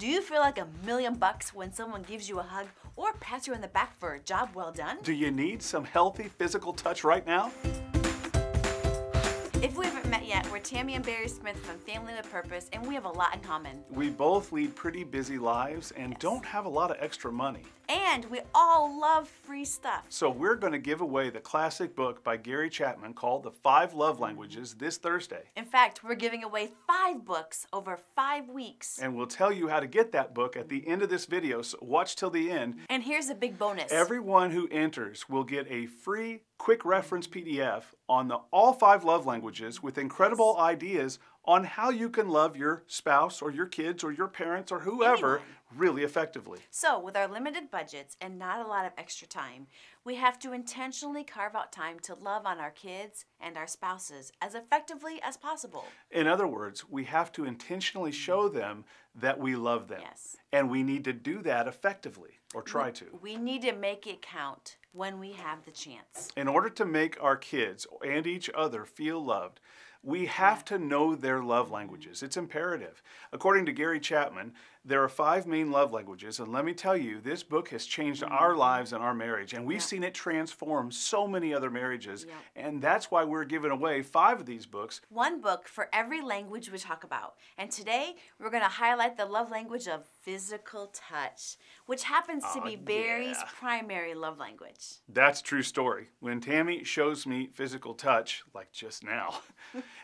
Do you feel like $1,000,000 when someone gives you a hug or pats you on the back for a job well done? Do you need some healthy physical touch right now? If we haven't met yet, we're Tammy and Gary Smith from Family with Purpose, and we have a lot in common. We both lead pretty busy lives and don't have a lot of extra money. And we all love free stuff. So we're going to give away the classic book by Gary Chapman called The 5 Love Languages this Thursday. In fact, we're giving away 5 books over 5 weeks. And we'll tell you how to get that book at the end of this video, so watch till the end. And here's a big bonus. Everyone who enters will get a free quick reference PDF on all 5 love languages with incredible ideas on how you can love your spouse or your kids or your parents or whoever really effectively. So with our limited budgets and not a lot of extra time, we have to intentionally carve out time to love on our kids and our spouses as effectively as possible. In other words, we have to intentionally show them that we love them. Yes. And we need to do that effectively, or try to. We need to make it count when we have the chance. In order to make our kids and each other feel loved, we have to know their love languages. It's imperative. According to Gary Chapman, there are 5 main love languages, and let me tell you, this book has changed our lives and our marriage, and we've seen it transform so many other marriages, and that's why we're giving away 5 of these books. 1 book for every language we talk about. And today, we're going to highlight the love language of physical touch, which happens to be Barry's primary love language. That's a true story. When Tammy shows me physical touch, like just now,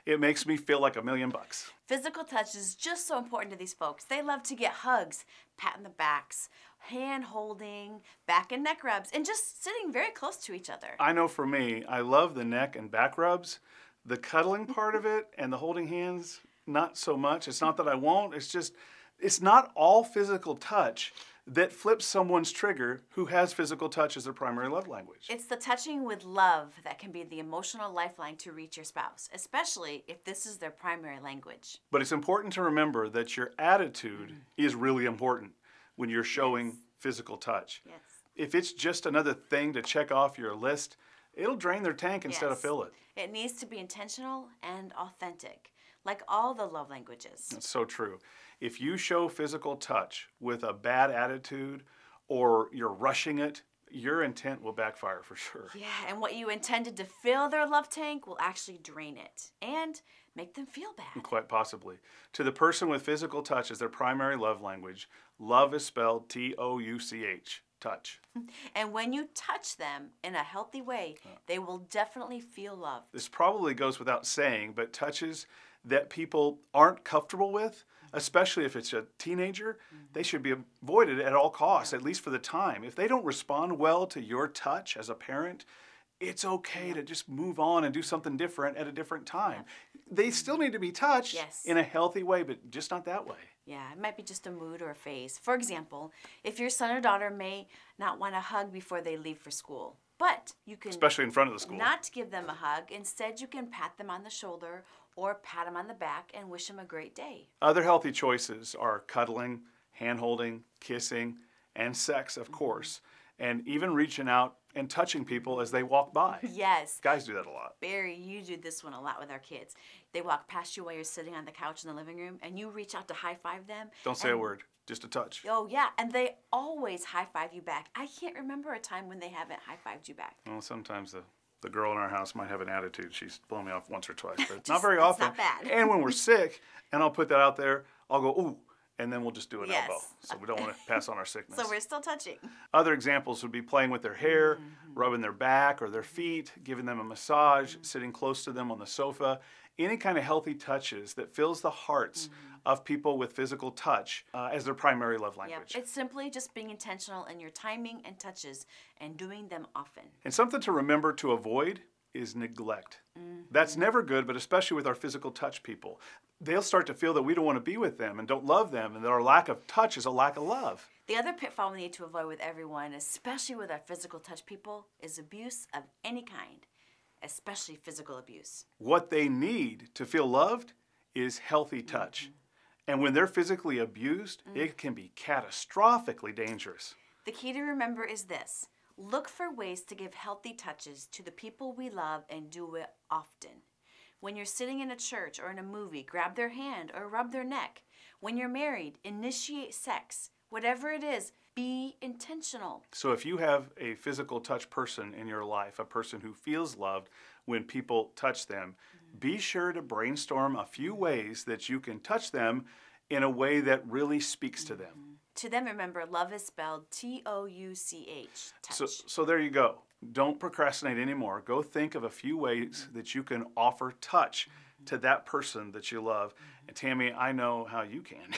it makes me feel like $1,000,000. Physical touch is just so important to these folks. They love to get hugs, pat in the backs, hand holding, back and neck rubs, and just sitting very close to each other. I know for me, I love the neck and back rubs. The cuddling part of it and the holding hands, not so much. It's not that I won't, it's just, it's not all physical touch that flips someone's trigger who has physical touch as their primary love language. It's the touching with love that can be the emotional lifeline to reach your spouse, especially if this is their primary language. But it's important to remember that your attitude is really important when you're showing physical touch. Yes. If it's just another thing to check off your list, it'll drain their tank instead of fill it. It needs to be intentional and authentic, like all the love languages. That's so true. If you show physical touch with a bad attitude or you're rushing it, your intent will backfire for sure. Yeah, and what you intended to fill their love tank will actually drain it and make them feel bad. Quite possibly. To the person with physical touch as their primary love language, love is spelled T-O-U-C-H, touch. And when you touch them in a healthy way, they will definitely feel loved. This probably goes without saying, but touches that people aren't comfortable with, especially if it's a teenager, they should be avoided at all costs, at least for the time. If they don't respond well to your touch as a parent, it's okay to just move on and do something different at a different time. They still need to be touched in a healthy way, but just not that way. Yeah, it might be just a mood or a phase. For example, if your son or daughter may not want a hug before they leave for school, but you can, especially in front of the school, not give them a hug. Instead, you can pat them on the shoulder or pat them on the back and wish them a great day. Other healthy choices are cuddling, hand-holding, kissing, and sex, of course, and even reaching out and touching people as they walk by. Yes. Guys do that a lot. Barry, you do this one a lot with our kids. They walk past you while you're sitting on the couch in the living room, and you reach out to high-five them. Don't say a word, just a touch. Oh, yeah, and they always high-five you back. I can't remember a time when they haven't high-fived you back. Well, sometimes the girl in our house might have an attitude. She's blown me off once or twice, but not very often. Not bad. And when we're sick, and I'll put that out there, I'll go, ooh, and then we'll just do an elbow. So we don't want to pass on our sickness. So we're still touching. Other examples would be playing with their hair, rubbing their back or their feet, giving them a massage, sitting close to them on the sofa. Any kind of healthy touches that fills the hearts of people with physical touch as their primary love language. It's simply just being intentional in your timing and touches and doing them often. And something to remember to avoid is neglect. That's never good, but especially with our physical touch people. They'll start to feel that we don't want to be with them and don't love them, and that our lack of touch is a lack of love. The other pitfall we need to avoid with everyone, especially with our physical touch people, is abuse of any kind, especially physical abuse. What they need to feel loved is healthy touch. And when they're physically abused, it can be catastrophically dangerous. The key to remember is this: look for ways to give healthy touches to the people we love and do it often. When you're sitting in a church or in a movie, grab their hand or rub their neck. When you're married, initiate sex. Whatever it is, be intentional. So if you have a physical touch person in your life, a person who feels loved when people touch them, be sure to brainstorm a few ways that you can touch them in a way that really speaks to them. To them, remember, love is spelled Touch. Touch. So there you go. Don't procrastinate anymore. Go think of a few ways that you can offer touch to that person that you love. And Tammy, I know how you can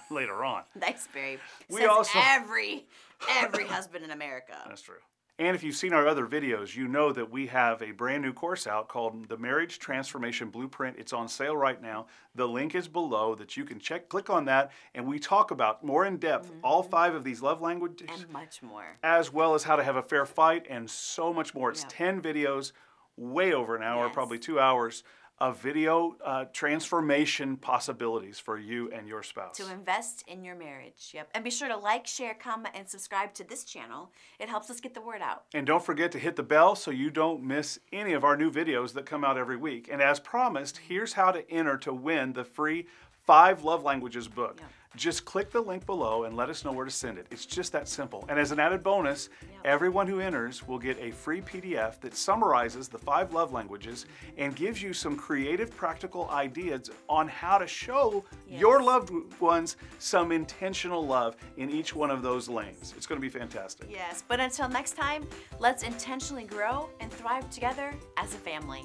later on. Thanks, babe. We Says also every husband in America. That's true. And if you've seen our other videos, you know that we have a brand new course out called The Marriage Transformation Blueprint. It's on sale right now. The link is below that you can click on that, and we talk about more in depth all 5 of these love languages. And much more. As well as how to have a fair fight and so much more. It's 10 videos, way over an hour, probably 2 hours of video transformation possibilities for you and your spouse. To invest in your marriage. Yep. And be sure to like, share, comment, and subscribe to this channel. It helps us get the word out. And don't forget to hit the bell so you don't miss any of our new videos that come out every week. And as promised, here's how to enter to win the free 5 Love Languages book. Yep. Just click the link below and let us know where to send it. It's just that simple. And as an added bonus, everyone who enters will get a free PDF that summarizes the 5 love languages and gives you some creative, practical ideas on how to show your loved ones some intentional love in each one of those lanes. It's going to be fantastic. Yes, but until next time, let's intentionally grow and thrive together as a family.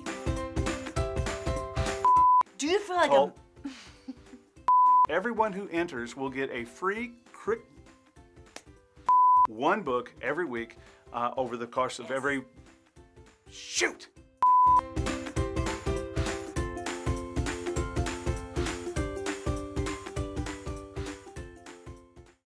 Do you feel like Everyone who enters will get a free one book every week over the course of every... Shoot!